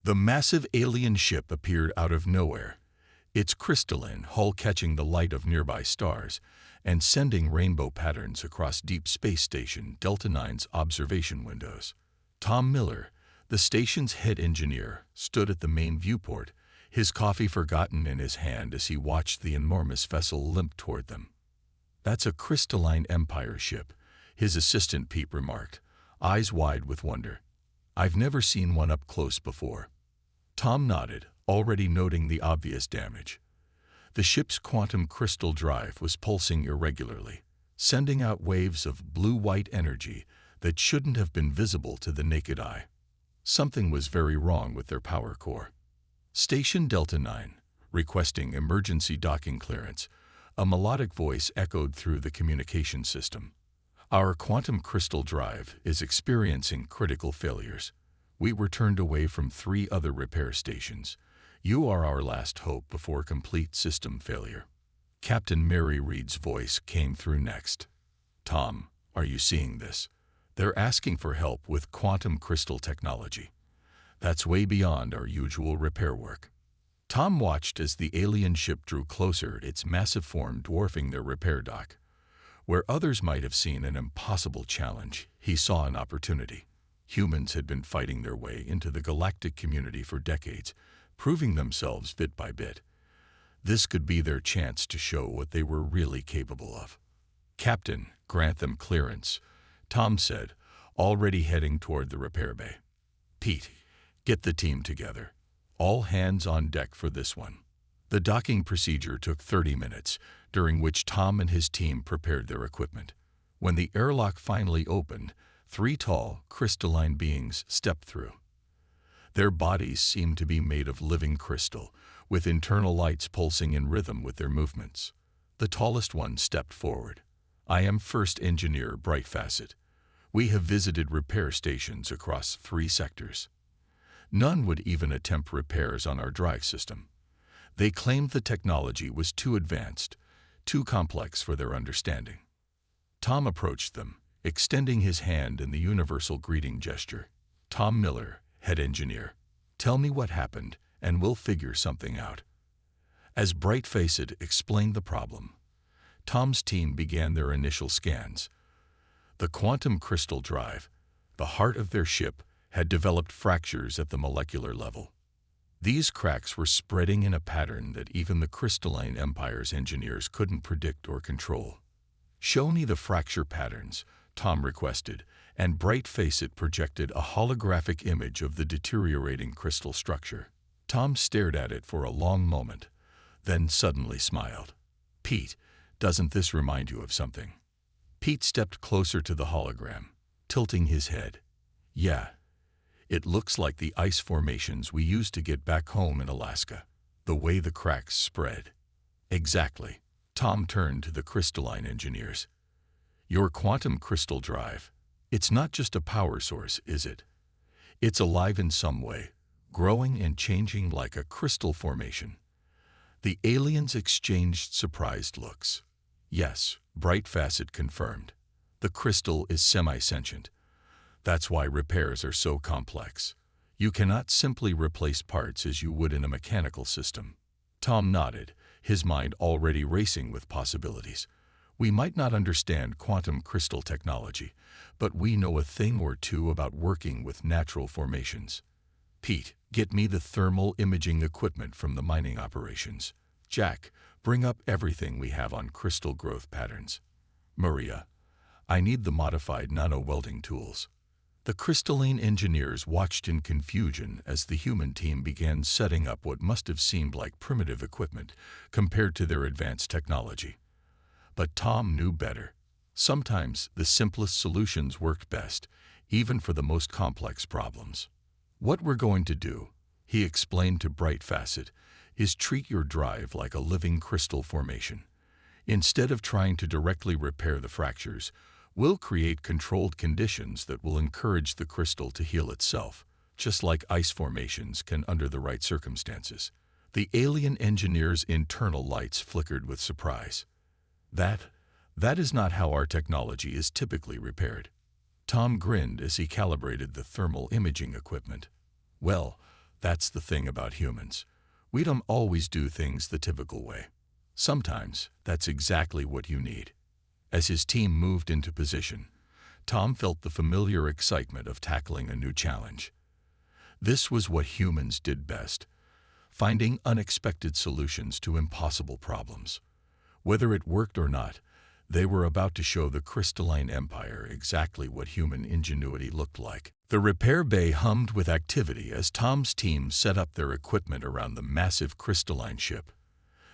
The massive alien ship appeared out of nowhere, its crystalline hull catching the light of nearby stars and sending rainbow patterns across Deep Space Station Delta 9's observation windows. Tom Miller, the station's head engineer, stood at the main viewport, his coffee forgotten in his hand as he watched the enormous vessel limp toward them. "That's a crystalline Empire ship," his assistant Pete remarked, eyes wide with wonder. "I've never seen one up close before." Tom nodded, already noting the obvious damage. The ship's quantum crystal drive was pulsing irregularly, sending out waves of blue-white energy that shouldn't have been visible to the naked eye. Something was very wrong with their power core. "Station Delta 9, requesting emergency docking clearance," a melodic voice echoed through the communication system. "Our quantum crystal drive is experiencing critical failures. We were turned away from 3 other repair stations. You are our last hope before complete system failure." Captain Mary Reed's voice came through next. "Tom, are you seeing this? They're asking for help with quantum crystal technology. That's way beyond our usual repair work." Tom watched as the alien ship drew closer, its massive form dwarfing their repair dock. Where others might have seen an impossible challenge, he saw an opportunity. Humans had been fighting their way into the galactic community for decades, proving themselves bit by bit. This could be their chance to show what they were really capable of. "Captain, grant them clearance," Tom said, already heading toward the repair bay. "Pete, get the team together. All hands on deck for this one." The docking procedure took 30 minutes, during which Tom and his team prepared their equipment. When the airlock finally opened, 3 tall, crystalline beings stepped through. Their bodies seemed to be made of living crystal, with internal lights pulsing in rhythm with their movements. The tallest one stepped forward. "I am First Engineer Brightfacet. We have visited repair stations across 3 sectors. None would even attempt repairs on our drive system. They claimed the technology was too advanced, too complex for their understanding." Tom approached them, extending his hand in the universal greeting gesture. "Tom Miller, head engineer. Tell me what happened, and we'll figure something out." As Brightfacet explained the problem, Tom's team began their initial scans. The quantum crystal drive, the heart of their ship, had developed fractures at the molecular level. These cracks were spreading in a pattern that even the crystalline Empire's engineers couldn't predict or control. "Show me the fracture patterns," Tom requested, and Brightfacet projected a holographic image of the deteriorating crystal structure. Tom stared at it for a long moment, then suddenly smiled. "Pete, doesn't this remind you of something?" Pete stepped closer to the hologram, tilting his head. "Yeah. It looks like the ice formations we used to get back home in Alaska, the way the cracks spread." "Exactly." Tom turned to the crystalline engineers. "Your quantum crystal drive, it's not just a power source, is it? It's alive in some way, growing and changing like a crystal formation." The aliens exchanged surprised looks. "Yes," Brightfacet confirmed. "The crystal is semi-sentient. That's why repairs are so complex. You cannot simply replace parts as you would in a mechanical system." Tom nodded, his mind already racing with possibilities. "We might not understand quantum crystal technology, but we know a thing or two about working with natural formations. Pete, get me the thermal imaging equipment from the mining operations. Jack, bring up everything we have on crystal growth patterns. Maria, I need the modified nano-welding tools." The crystalline engineers watched in confusion as the human team began setting up what must have seemed like primitive equipment compared to their advanced technology. But Tom knew better. Sometimes the simplest solutions worked best, even for the most complex problems. "What we're going to do," he explained to Brightfacet, "is treat your drive like a living crystal formation. Instead of trying to directly repair the fractures, we'll create controlled conditions that will encourage the crystal to heal itself, just like ice formations can under the right circumstances." The alien engineer's internal lights flickered with surprise. That is not how our technology is typically repaired." Tom grinned as he calibrated the thermal imaging equipment. "Well, That's the thing about humans. We don't always do things the typical way. Sometimes that's exactly what you need. As his team moved into position, Tom felt the familiar excitement of tackling a new challenge. This was what humans did best, finding unexpected solutions to impossible problems. Whether it worked or not, they were about to show the crystalline empire exactly what human ingenuity looked like. The repair bay hummed with activity as Tom's team set up their equipment around the massive crystalline ship.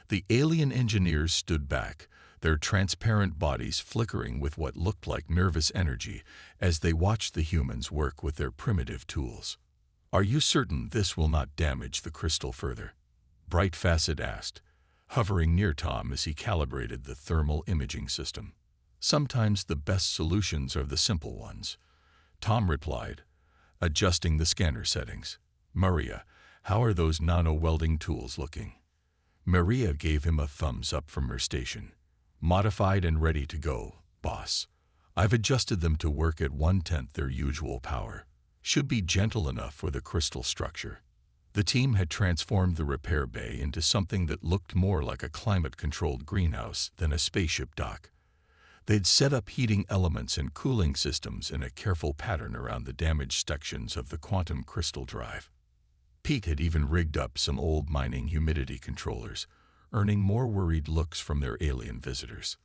The alien engineers stood back, their transparent bodies flickering with what looked like nervous energy as they watched the humans work with their primitive tools. "Are you certain this will not damage the crystal further?" Bright Facet asked, hovering near Tom as he calibrated the thermal imaging system. "Sometimes the best solutions are the simple ones," Tom replied, adjusting the scanner settings. "Maria, how are those nano-welding tools looking?" Maria gave him a thumbs up from her station. "Modified and ready to go, boss. I've adjusted them to work at 1/10 their usual power. Should be gentle enough for the crystal structure." The team had transformed the repair bay into something that looked more like a climate-controlled greenhouse than a spaceship dock. They'd set up heating elements and cooling systems in a careful pattern around the damaged sections of the quantum crystal drive. Pete had even rigged up some old mining humidity controllers, earning more worried looks from their alien visitors.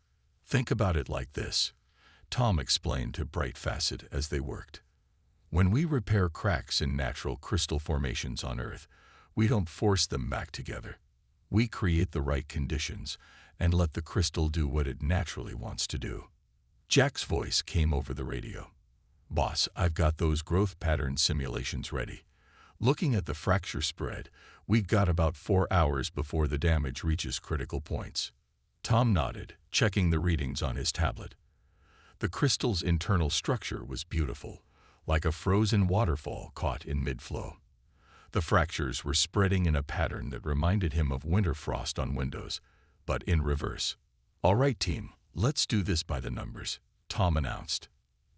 "Think about it like this," Tom explained to Bright Facet as they worked. "When we repair cracks in natural crystal formations on Earth, we don't force them back together. We create the right conditions and let the crystal do what it naturally wants to do." Jack's voice came over the radio. "Boss, I've got those growth pattern simulations ready. Looking at the fracture spread, we've got about 4 hours before the damage reaches critical points." Tom nodded, checking the readings on his tablet. The crystal's internal structure was beautiful, like a frozen waterfall caught in mid-flow. The fractures were spreading in a pattern that reminded him of winter frost on windows, but in reverse. "All right, team, let's do this by the numbers," Tom announced.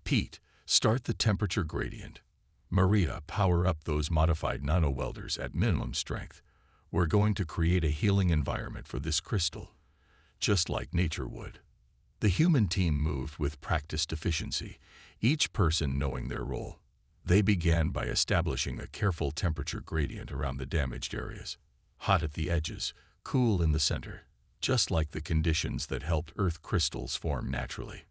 "Pete, start the temperature gradient. Maria, power up those modified nano-welders at minimum strength. We're going to create a healing environment for this crystal, just like nature would." The human team moved with practiced efficiency, each person knowing their role. They began by establishing a careful temperature gradient around the damaged areas. Hot at the edges, cool in the center, just like the conditions that helped Earth crystals form naturally.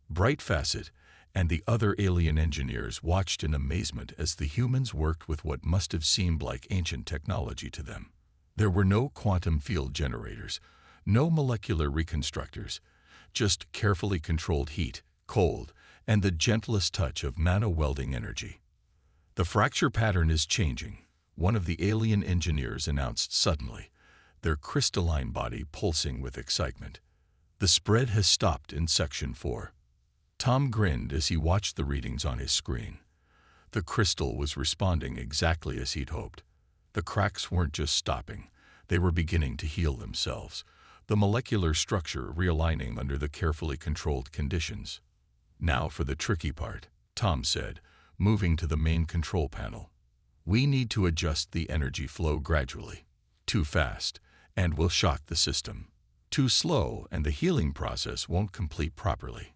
Bright Facet and the other alien engineers watched in amazement as the humans worked with what must have seemed like ancient technology to them. There were no quantum field generators, no molecular reconstructors, just carefully controlled heat, cold, and the gentlest touch of nano-welding energy. "The fracture pattern is changing," one of the alien engineers announced suddenly, their crystalline body pulsing with excitement. "The spread has stopped in Section 4. Tom grinned as he watched the readings on his screen. The crystal was responding exactly as he'd hoped. The cracks weren't just stopping, they were beginning to heal themselves, the molecular structure realigning under the carefully controlled conditions. "Now for the tricky part," Tom said, moving to the main control panel. "We need to adjust the energy flow gradually. Too fast, and we'll shock the system. Too slow, and the healing process won't complete properly."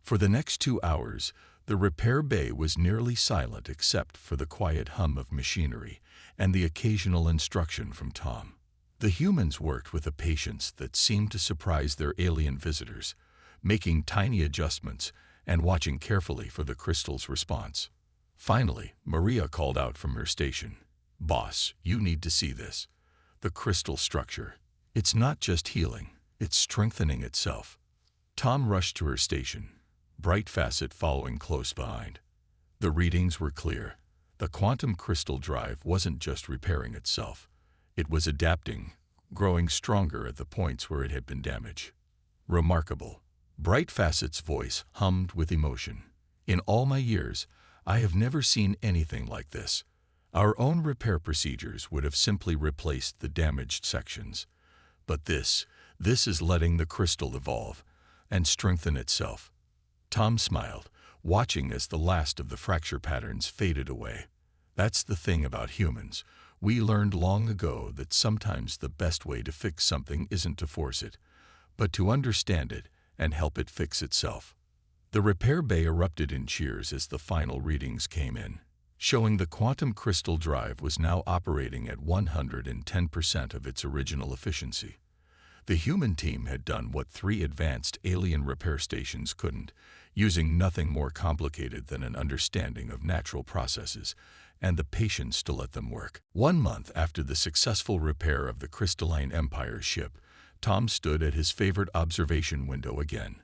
For the next 2 hours, the repair bay was nearly silent except for the quiet hum of machinery and the occasional instruction from Tom. The humans worked with a patience that seemed to surprise their alien visitors, making tiny adjustments and watching carefully for the crystal's response. Finally, Maria called out from her station. "Boss, you need to see this. The crystal structure. It's not just healing, it's strengthening itself." Tom rushed to her station, Bright Facet following close behind. The readings were clear. The quantum crystal drive wasn't just repairing itself. It was adapting, growing stronger at the points where it had been damaged. "Remarkable." Bright Facet's voice hummed with emotion. "In all my years, I have never seen anything like this. Our own repair procedures would have simply replaced the damaged sections. But this is letting the crystal evolve and strengthen itself." Tom smiled, watching as the last of the fracture patterns faded away. That's the thing about humans. We learned long ago that sometimes the best way to fix something isn't to force it, but to understand it and help it fix itself. The repair bay erupted in cheers as the final readings came in, showing the quantum crystal drive was now operating at 110% of its original efficiency. The human team had done what 3 advanced alien repair stations couldn't, using nothing more complicated than an understanding of natural processes and the patience to let them work. 1 month after the successful repair of the Crystalline Empire ship, Tom stood at his favorite observation window again.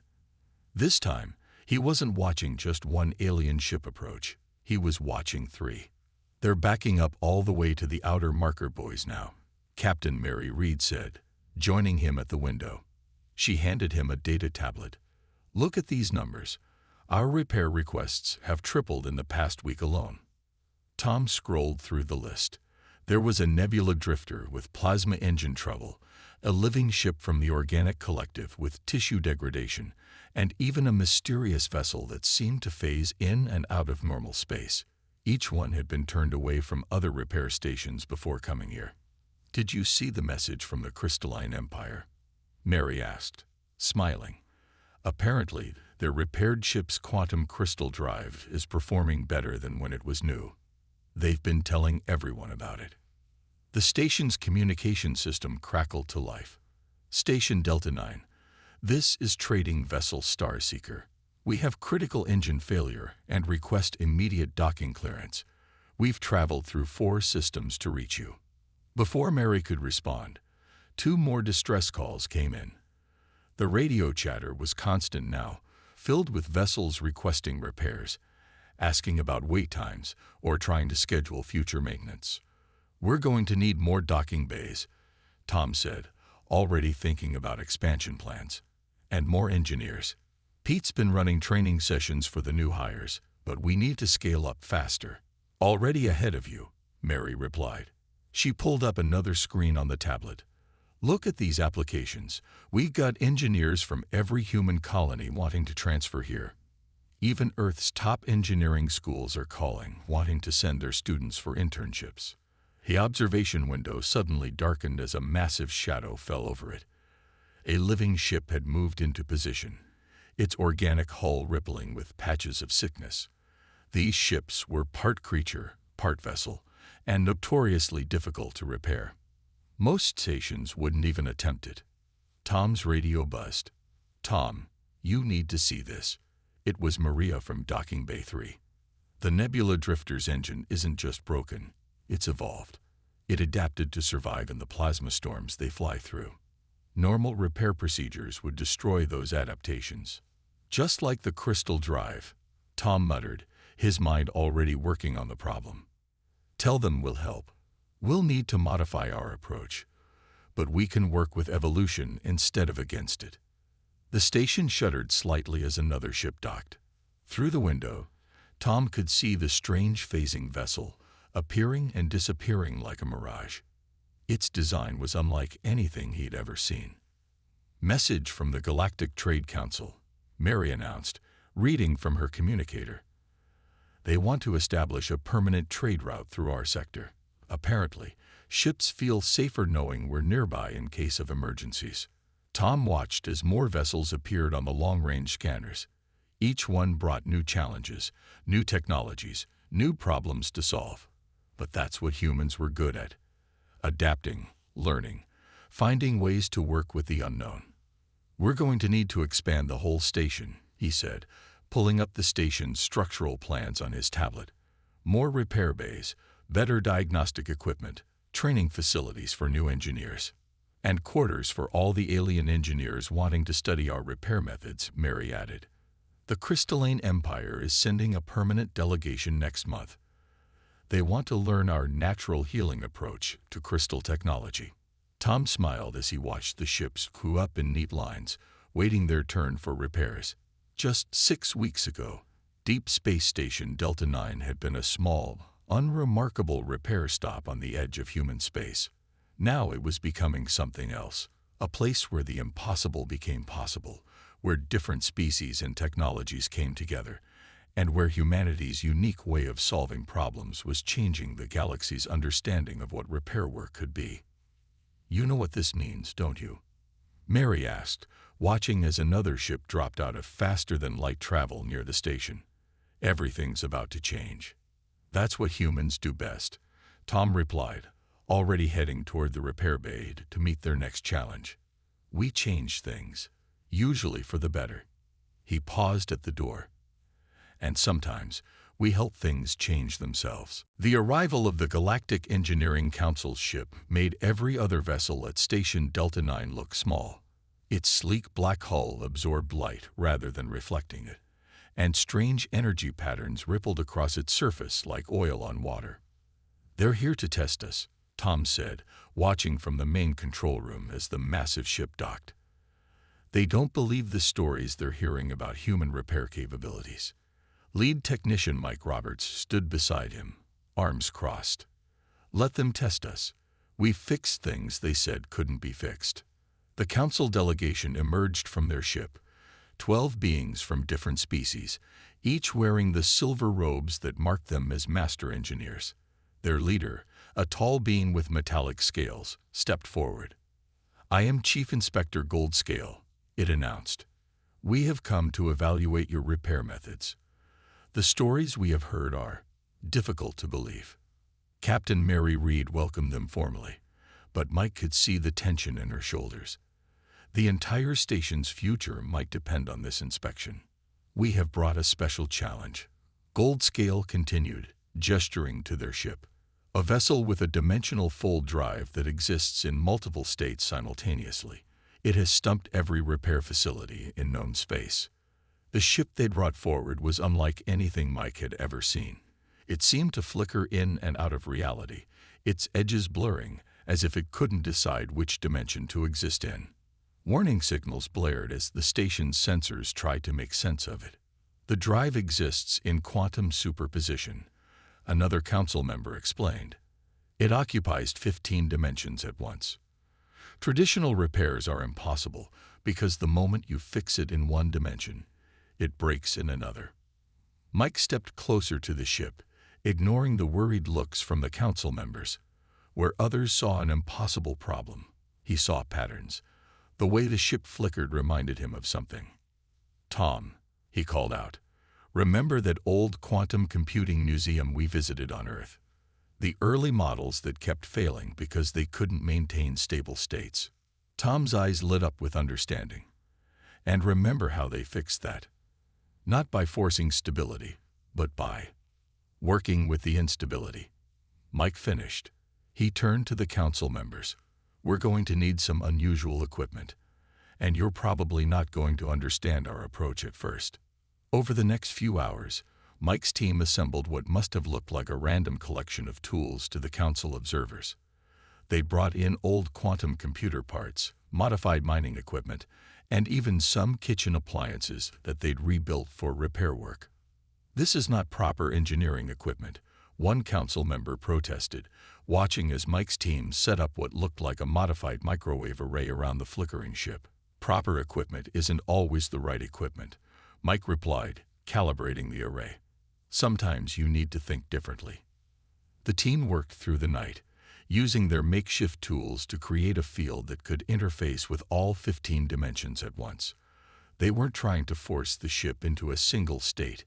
This time, he wasn't watching just one alien ship approach. He was watching 3. "They're backing up all the way to the outer marker buoys now," Captain Mary Reed said, joining him at the window. She handed him a data tablet. "Look at these numbers. Our repair requests have tripled in the past week alone." Tom scrolled through the list. There was a nebula drifter with plasma engine trouble, a living ship from the Organic Collective with tissue degradation, and even a mysterious vessel that seemed to phase in and out of normal space. Each one had been turned away from other repair stations before coming here. "Did you see the message from the Crystalline Empire?" Mary asked, smiling. "Apparently, their repaired ship's quantum crystal drive is performing better than when it was new. They've been telling everyone about it." The station's communication system crackled to life. "Station Delta 9. This is Trading Vessel Starseeker. We have critical engine failure and request immediate docking clearance. We've traveled through 4 systems to reach you." Before Mary could respond, 2 more distress calls came in. The radio chatter was constant now, filled with vessels requesting repairs, asking about wait times, or trying to schedule future maintenance. "We're going to need more docking bays," Tom said, already thinking about expansion plans. "And more engineers. Pete's been running training sessions for the new hires, but we need to scale up faster." "Already ahead of you," Mary replied. She pulled up another screen on the tablet. "Look at these applications. We got engineers from every human colony wanting to transfer here. Even Earth's top engineering schools are calling, wanting to send their students for internships." The observation window suddenly darkened as a massive shadow fell over it. A living ship had moved into position, its organic hull rippling with patches of sickness. These ships were part creature, part vessel, and notoriously difficult to repair. Most stations wouldn't even attempt it. Tom's radio buzzed. "Tom, you need to see this." It was Maria from Docking Bay 3. "The Nebula Drifter's engine isn't just broken, it's evolved. It adapted to survive in the plasma storms they fly through. Normal repair procedures would destroy those adaptations. Just like the crystal drive," Tom muttered, his mind already working on the problem. "Tell them we'll help. We'll need to modify our approach, but we can work with evolution instead of against it." The station shuddered slightly as another ship docked. Through the window, Tom could see the strange phasing vessel, appearing and disappearing like a mirage. Its design was unlike anything he'd ever seen. "Message from the Galactic Trade Council," Mary announced, reading from her communicator. "They want to establish a permanent trade route through our sector. Apparently, ships feel safer knowing we're nearby in case of emergencies." Tom watched as more vessels appeared on the long-range scanners. Each one brought new challenges, new technologies, new problems to solve. But that's what humans were good at: adapting, learning, finding ways to work with the unknown. "We're going to need to expand the whole station," he said, pulling up the station's structural plans on his tablet. "More repair bays, better diagnostic equipment, training facilities for new engineers, and quarters for all the alien engineers wanting to study our repair methods," Mary added. "The Crystalline Empire is sending a permanent delegation next month. They want to learn our natural healing approach to crystal technology." Tom smiled as he watched the ships queue up in neat lines, waiting their turn for repairs. Just 6 weeks ago, Deep Space Station Delta 9 had been a small, unremarkable repair stop on the edge of human space. Now it was becoming something else, a place where the impossible became possible, where different species and technologies came together, and where humanity's unique way of solving problems was changing the galaxy's understanding of what repair work could be. "You know what this means, don't you?" Mary asked, watching as another ship dropped out of faster-than-light travel near the station. "Everything's about to change." "That's what humans do best," Tom replied, already heading toward the repair bay to meet their next challenge. "We change things, usually for the better." He paused at the door. "And sometimes, we help things change themselves." The arrival of the Galactic Engineering Council's ship made every other vessel at Station Delta 9 look small. Its sleek black hull absorbed light rather than reflecting it, and strange energy patterns rippled across its surface like oil on water. "They're here to test us," Tom said, watching from the main control room as the massive ship docked. "They don't believe the stories they're hearing about human repair capabilities." Lead technician Mike Roberts stood beside him, arms crossed. "Let them test us. We've fixed things they said couldn't be fixed." The council delegation emerged from their ship, 12 beings from different species, each wearing the silver robes that marked them as master engineers. Their leader, a tall being with metallic scales, stepped forward. "I am Chief Inspector Goldscale," it announced. "We have come to evaluate your repair methods. The stories we have heard are difficult to believe." Captain Mary Reed welcomed them formally, but Mike could see the tension in her shoulders. The entire station's future might depend on this inspection. "We have brought a special challenge," Goldscale continued, gesturing to their ship. "A vessel with a dimensional fold drive that exists in multiple states simultaneously. It has stumped every repair facility in known space." The ship they'd brought forward was unlike anything Mike had ever seen. It seemed to flicker in and out of reality, its edges blurring, as if it couldn't decide which dimension to exist in. Warning signals blared as the station's sensors tried to make sense of it. "The drive exists in quantum superposition," another council member explained. "It occupies 15 dimensions at once. Traditional repairs are impossible because the moment you fix it in one dimension, it breaks in another." Mike stepped closer to the ship, ignoring the worried looks from the council members. Where others saw an impossible problem, he saw patterns. The way the ship flickered reminded him of something. "Tom," he called out, "remember that old quantum computing museum we visited on Earth? The early models that kept failing because they couldn't maintain stable states." Tom's eyes lit up with understanding. "And remember how they fixed that? Not by forcing stability, but by working with the instability." Mike finished. He turned to the council members. "We're going to need some unusual equipment, and you're probably not going to understand our approach at first." Over the next few hours, Mike's team assembled what must have looked like a random collection of tools to the council observers. They brought in old quantum computer parts, modified mining equipment, and even some kitchen appliances that they'd rebuilt for repair work. "This is not proper engineering equipment," one council member protested, watching as Mike's team set up what looked like a modified microwave array around the flickering ship. "Proper equipment isn't always the right equipment," Mike replied, calibrating the array. "Sometimes you need to think differently." The team worked through the night, using their makeshift tools to create a field that could interface with all 15 dimensions at once. They weren't trying to force the ship into a single state.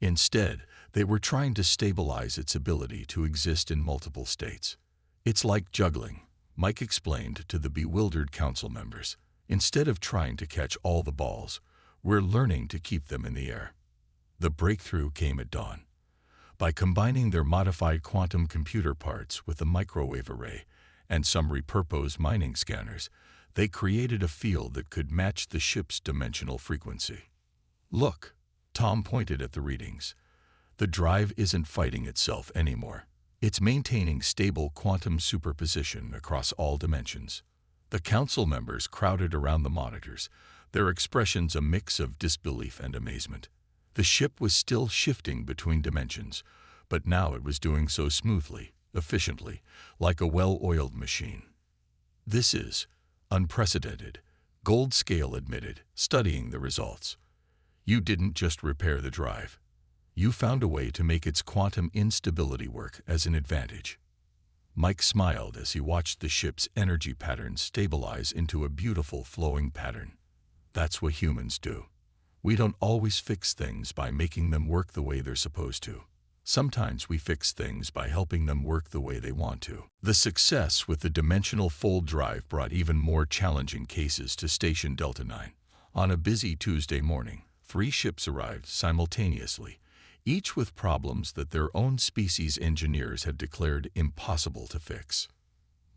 Instead, they were trying to stabilize its ability to exist in multiple states. "It's like juggling," Mike explained to the bewildered council members. "Instead of trying to catch all the balls, we're learning to keep them in the air." The breakthrough came at dawn. By combining their modified quantum computer parts with the microwave array and some repurposed mining scanners, they created a field that could match the ship's dimensional frequency. "Look," Tom pointed at the readings. "The drive isn't fighting itself anymore. It's maintaining stable quantum superposition across all dimensions." The council members crowded around the monitors, their expressions a mix of disbelief and amazement. The ship was still shifting between dimensions, but now it was doing so smoothly, efficiently, like a well-oiled machine. "This is unprecedented," Goldscale admitted, studying the results. "You didn't just repair the drive. You found a way to make its quantum instability work as an advantage. Mike smiled as he watched the ship's energy pattern stabilize into a beautiful flowing pattern. That's what humans do. We don't always fix things by making them work the way they're supposed to. Sometimes we fix things by helping them work the way they want to. The success with the dimensional fold drive brought even more challenging cases to Station Delta 9. On a busy Tuesday morning, 3 ships arrived simultaneously, each with problems that their own species engineers had declared impossible to fix.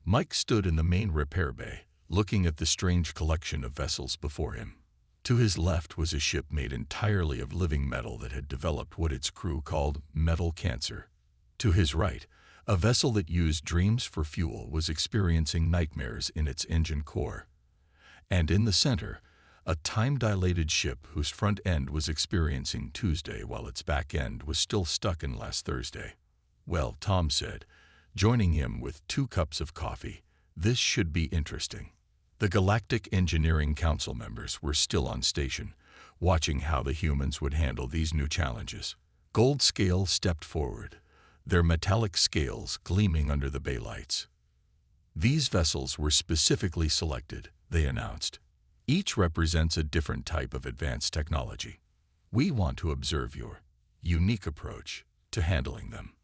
Mike stood in the main repair bay, looking at the strange collection of vessels before him. To his left was a ship made entirely of living metal that had developed what its crew called metal cancer. To his right, a vessel that used dreams for fuel was experiencing nightmares in its engine core. And in the center, a time-dilated ship whose front end was experiencing Tuesday while its back end was still stuck in last Thursday. "Well," Tom said, joining him with 2 cups of coffee, "this should be interesting." The Galactic Engineering Council members were still on station, watching how the humans would handle these new challenges. Gold Scale stepped forward, their metallic scales gleaming under the bay lights. "These vessels were specifically selected," they announced. "Each represents a different type of advanced technology. We want to observe your unique approach to handling them."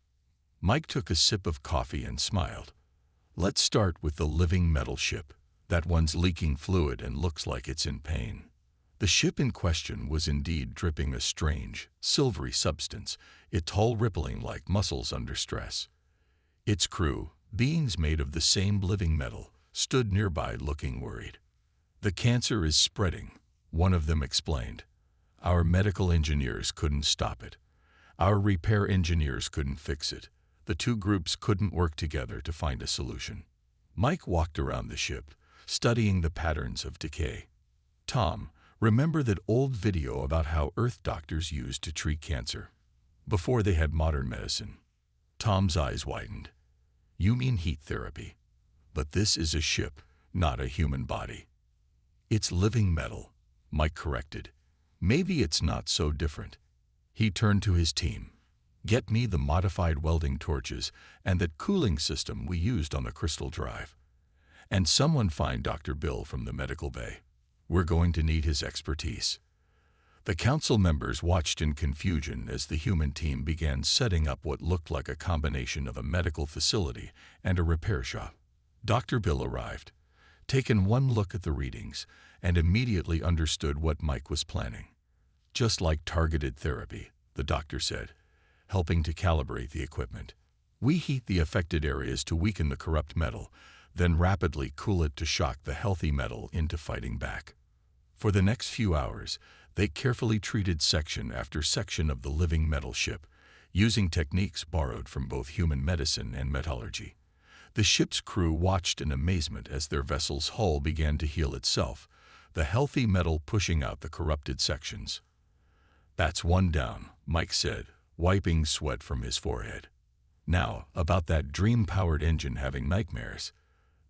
Mike took a sip of coffee and smiled. "Let's start with the living metal ship. That one's leaking fluid and looks like it's in pain." The ship in question was indeed dripping a strange, silvery substance, its hull rippling like muscles under stress. Its crew, beings made of the same living metal, stood nearby looking worried. "The cancer is spreading," one of them explained. "Our medical engineers couldn't stop it. Our repair engineers couldn't fix it. The 2 groups couldn't work together to find a solution." Mike walked around the ship, studying the patterns of decay. "Tom, remember that old video about how Earth doctors used to treat cancer? Before they had modern medicine?" Tom's eyes widened. "You mean heat therapy. But this is a ship, not a human body." "It's living metal," Mike corrected. "Maybe it's not so different." He turned to his team. "Get me the modified welding torches and that cooling system we used on the crystal drive. And someone find Dr. Bill from the medical bay. We're going to need his expertise." The council members watched in confusion as the human team began setting up what looked like a combination of a medical facility and a repair shop. Dr. Bill arrived, taken one look at the readings, and immediately understood what Mike was planning. "Just like targeted therapy," the doctor said, helping to calibrate the equipment. "We heat the affected areas to weaken the corrupt metal, then rapidly cool it to shock the healthy metal into fighting back." For the next few hours, they carefully treated section after section of the living metal ship, using techniques borrowed from both human medicine and metallurgy. The ship's crew watched in amazement as their vessel's hull began to heal itself, the healthy metal pushing out the corrupted sections. "That's one down," Mike said, wiping sweat from his forehead. "Now, about that dream-powered engine having nightmares."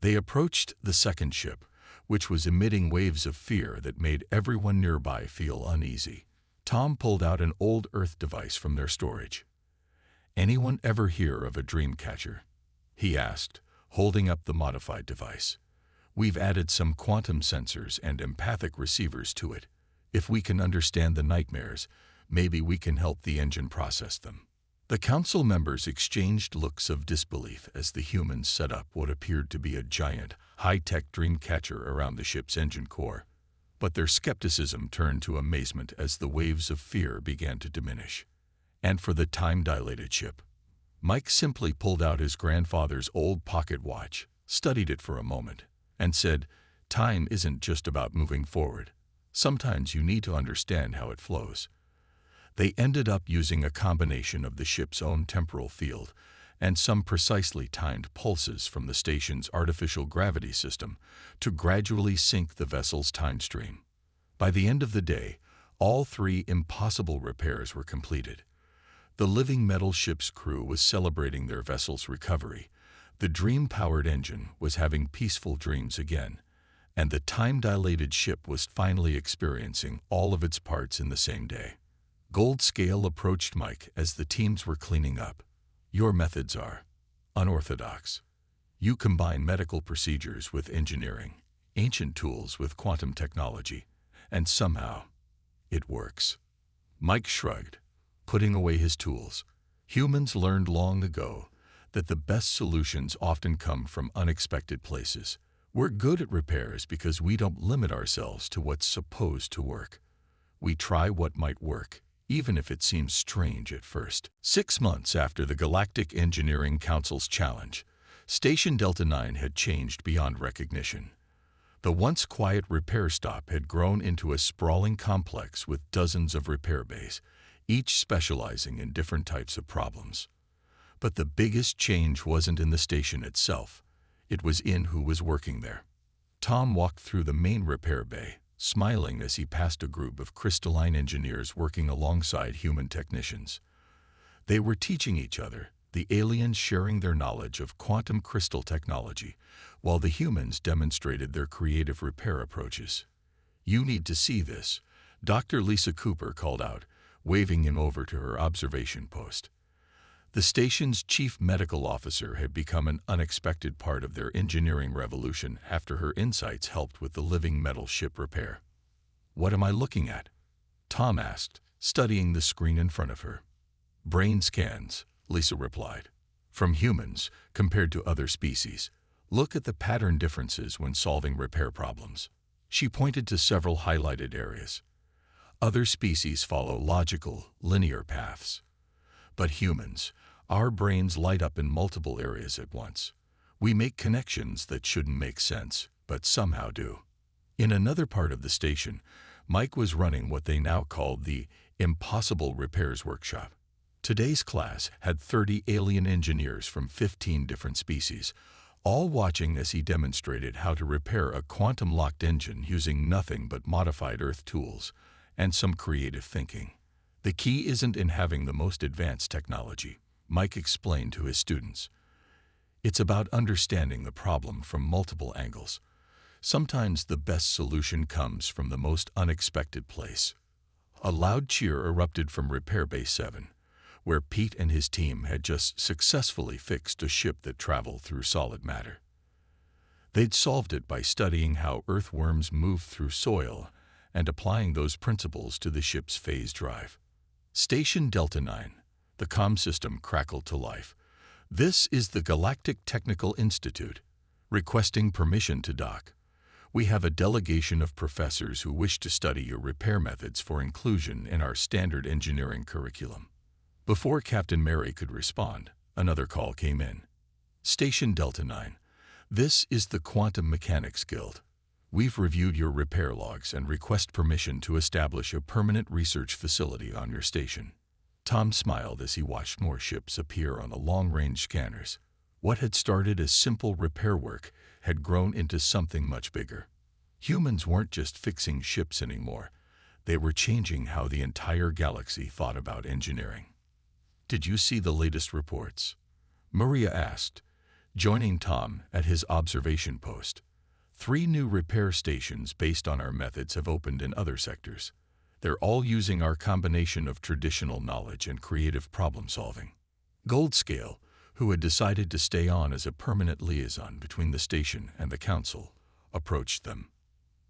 They approached the second ship, which was emitting waves of fear that made everyone nearby feel uneasy. Tom pulled out an old Earth device from their storage. "Anyone ever hear of a dream catcher?" he asked, holding up the modified device. "We've added some quantum sensors and empathic receivers to it. If we can understand the nightmares, maybe we can help the engine process them." The council members exchanged looks of disbelief as the humans set up what appeared to be a giant, high-tech dream catcher around the ship's engine core. But their skepticism turned to amazement as the waves of fear began to diminish. And for the time-dilated ship, Mike simply pulled out his grandfather's old pocket watch, studied it for a moment, and said, "Time isn't just about moving forward. Sometimes you need to understand how it flows." They ended up using a combination of the ship's own temporal field and some precisely timed pulses from the station's artificial gravity system to gradually sync the vessel's time stream. By the end of the day, all 3 impossible repairs were completed. The living metal ship's crew was celebrating their vessel's recovery, the dream-powered engine was having peaceful dreams again, and the time-dilated ship was finally experiencing all of its parts in the same day. Gold Scale approached Mike as the teams were cleaning up. Your methods are unorthodox. You combine medical procedures with engineering, ancient tools with quantum technology, and somehow it works. Mike shrugged, putting away his tools. Humans learned long ago that the best solutions often come from unexpected places. We're good at repairs because we don't limit ourselves to what's supposed to work. We try what might work, even if it seems strange at first. 6 months after the Galactic Engineering Council's challenge, Station Delta 9 had changed beyond recognition. The once quiet repair stop had grown into a sprawling complex with dozens of repair bays, each specializing in different types of problems. But the biggest change wasn't in the station itself. It was in who was working there. Tom walked through the main repair bay, smiling as he passed a group of crystalline engineers working alongside human technicians. They were teaching each other, the aliens sharing their knowledge of quantum crystal technology, while the humans demonstrated their creative repair approaches. "You need to see this," Dr. Lisa Cooper called out, waving him over to her observation post. The station's chief medical officer had become an unexpected part of their engineering revolution after her insights helped with the living metal ship repair. "What am I looking at?" Tom asked, studying the screen in front of her. "Brain scans," Lisa replied. "From humans, compared to other species. Look at the pattern differences when solving repair problems." She pointed to several highlighted areas. Other species follow logical, linear paths. But humans, our brains light up in multiple areas at once. We make connections that shouldn't make sense, but somehow do. In another part of the station, Mike was running what they now called the Impossible Repairs Workshop. Today's class had 30 alien engineers from 15 different species, all watching as he demonstrated how to repair a quantum-locked engine using nothing but modified Earth tools and some creative thinking. "The key isn't in having the most advanced technology," Mike explained to his students. "It's about understanding the problem from multiple angles. Sometimes the best solution comes from the most unexpected place." A loud cheer erupted from Repair Bay 7, where Pete and his team had just successfully fixed a ship that traveled through solid matter. They'd solved it by studying how earthworms move through soil and applying those principles to the ship's phase drive. Station Delta 9, the comm system crackled to life. "This is the Galactic Technical Institute, requesting permission to dock. We have a delegation of professors who wish to study your repair methods for inclusion in our standard engineering curriculum." Before Captain Mary could respond, another call came in. "Station Delta 9, this is the Quantum Mechanics Guild. We've reviewed your repair logs and request permission to establish a permanent research facility on your station." Tom smiled as he watched more ships appear on the long-range scanners. What had started as simple repair work had grown into something much bigger. Humans weren't just fixing ships anymore. They were changing how the entire galaxy thought about engineering. "Did you see the latest reports?" Maria asked, joining Tom at his observation post. 3 new repair stations based on our methods have opened in other sectors. They're all using our combination of traditional knowledge and creative problem-solving. Goldscale, who had decided to stay on as a permanent liaison between the station and the council, approached them.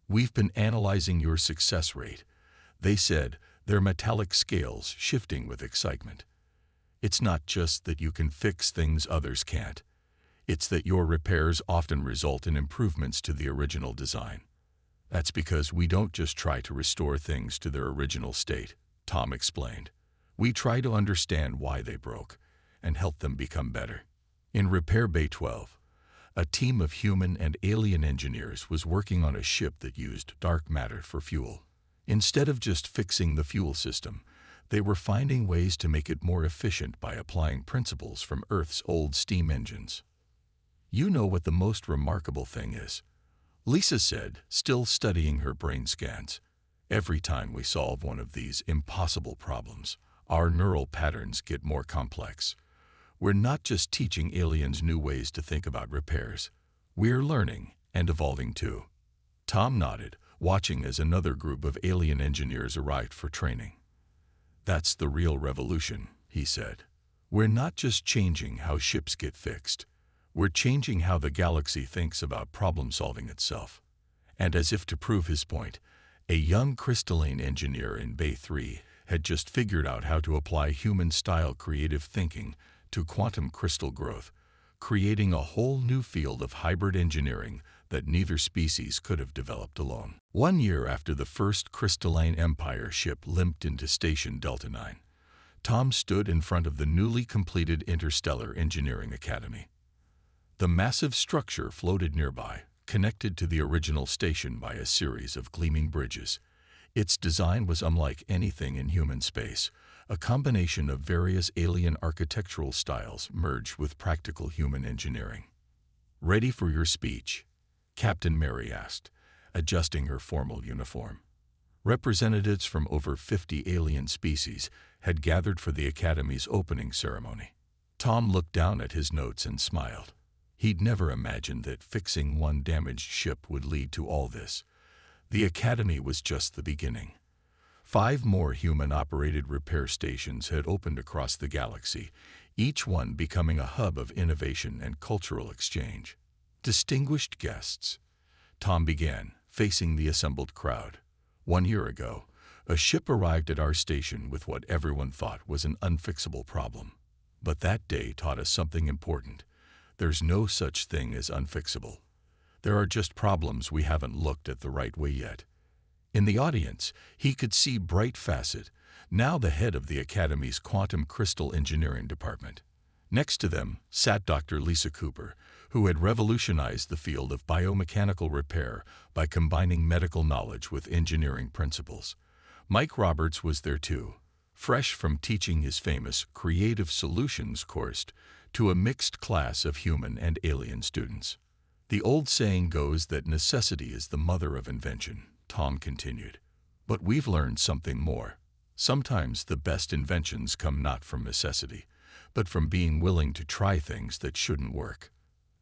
"We've been analyzing your success rate," they said, their metallic scales shifting with excitement. "It's not just that you can fix things others can't. It's that your repairs often result in improvements to the original design. That's because we don't just try to restore things to their original state," Tom explained. "We try to understand why they broke and help them become better." In Repair Bay 12, a team of human and alien engineers was working on a ship that used dark matter for fuel. Instead of just fixing the fuel system, they were finding ways to make it more efficient by applying principles from Earth's old steam engines. "You know what the most remarkable thing is," Lisa said, still studying her brain scans. "Every time we solve one of these impossible problems, our neural patterns get more complex. We're not just teaching aliens new ways to think about repairs. We're learning and evolving too." Tom nodded, watching as another group of alien engineers arrived for training. That's the real revolution, he said. We're not just changing how ships get fixed. We're changing how the galaxy thinks about problem-solving itself. And as if to prove his point, a young crystalline engineer in Bay 3 had just figured out how to apply human-style creative thinking to quantum crystal growth, creating a whole new field of hybrid engineering that neither species could have developed alone. 1 year after the first crystalline Empire ship limped into Station Delta 9, Tom stood in front of the newly completed Interstellar Engineering Academy. The massive structure floated nearby, connected to the original station by a series of gleaming bridges. Its design was unlike anything in human space, a combination of various alien architectural styles merged with practical human engineering. "Ready for your speech?" Captain Mary asked, adjusting her formal uniform. Representatives from over 50 alien species had gathered for the Academy's opening ceremony. Tom looked down at his notes and smiled. He'd never imagined that fixing one damaged ship would lead to all this. The Academy was just the beginning. 5 more human-operated repair stations had opened across the galaxy, each one becoming a hub of innovation and cultural exchange. "Distinguished guests," Tom began, facing the assembled crowd. 1 year ago, a ship arrived at our station with what everyone thought was an unfixable problem. But that day taught us something important. There's no such thing as unfixable. There are just problems we haven't looked at the right way yet. In the audience, he could see Bright Facet, now the head of the Academy's Quantum Crystal Engineering Department. Next to them sat Dr. Lisa Cooper, who had revolutionized the field of biomechanical repair by combining medical knowledge with engineering principles. Mike Roberts was there too, fresh from teaching his famous Creative Solutions course to a mixed class of human and alien students. "The old saying goes that necessity is the mother of invention," Tom continued. "But we've learned something more. Sometimes the best inventions come not from necessity, but from being willing to try things that shouldn't work."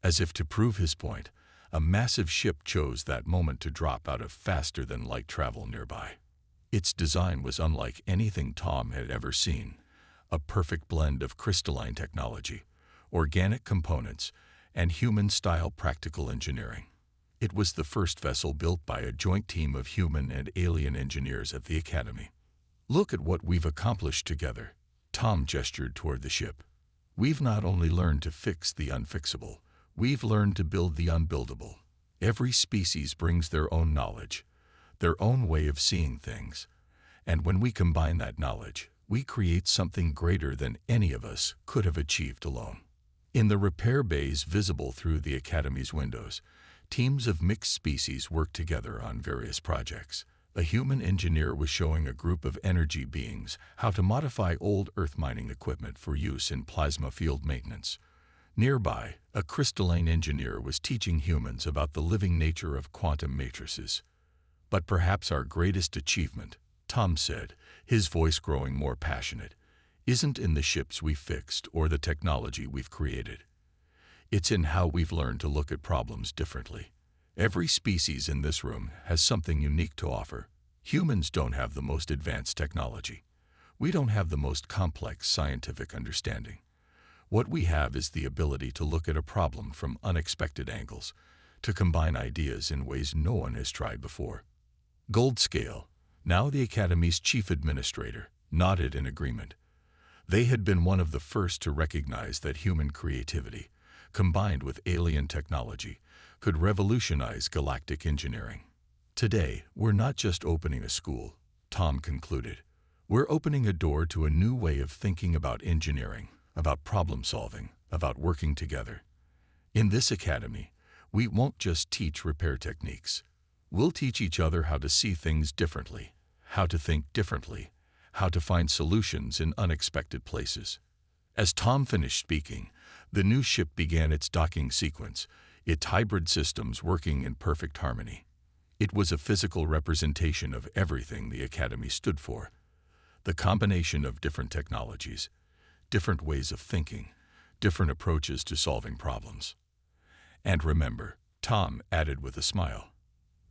As if to prove his point, a massive ship chose that moment to drop out of faster-than-light travel nearby. Its design was unlike anything Tom had ever seen, a perfect blend of crystalline technology, organic components, and human-style practical engineering. It was the first vessel built by a joint team of human and alien engineers at the Academy. "Look at what we've accomplished together." Tom gestured toward the ship. "We've not only learned to fix the unfixable, we've learned to build the unbuildable. Every species brings their own knowledge, their own way of seeing things. And when we combine that knowledge, we create something greater than any of us could have achieved alone." In the repair bays visible through the Academy's windows, teams of mixed species worked together on various projects. A human engineer was showing a group of energy beings how to modify old earth mining equipment for use in plasma field maintenance. Nearby, a crystalline engineer was teaching humans about the living nature of quantum matrices. "But perhaps our greatest achievement," Tom said, his voice growing more passionate, "isn't in the ships we fixed or the technology we've created. It's in how we've learned to look at problems differently. Every species in this room has something unique to offer. Humans don't have the most advanced technology. We don't have the most complex scientific understanding. What we have is the ability to look at a problem from unexpected angles, to combine ideas in ways no one has tried before." Goldscale, now the Academy's chief administrator, nodded in agreement. They had been one of the first to recognize that human creativity, combined with alien technology, could revolutionize galactic engineering. "Today, we're not just opening a school," Tom concluded. "We're opening a door to a new way of thinking about engineering, about problem-solving, about working together. In this academy, we won't just teach repair techniques. We'll teach each other how to see things differently, how to think differently, how to find solutions in unexpected places." As Tom finished speaking, the new ship began its docking sequence, its hybrid systems working in perfect harmony. It was a physical representation of everything the Academy stood for. The combination of different technologies, different ways of thinking, different approaches to solving problems. "And remember," Tom added with a smile,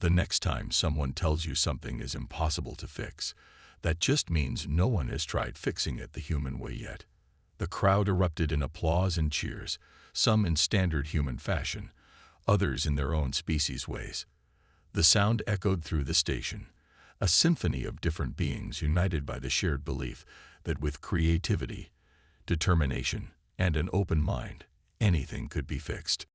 "the next time someone tells you something is impossible to fix, That just means no one has tried fixing it the human way yet. The crowd erupted in applause and cheers, some in standard human fashion, others in their own species ways. The sound echoed through the station, a symphony of different beings united by the shared belief that with creativity, determination, and an open mind, anything could be fixed.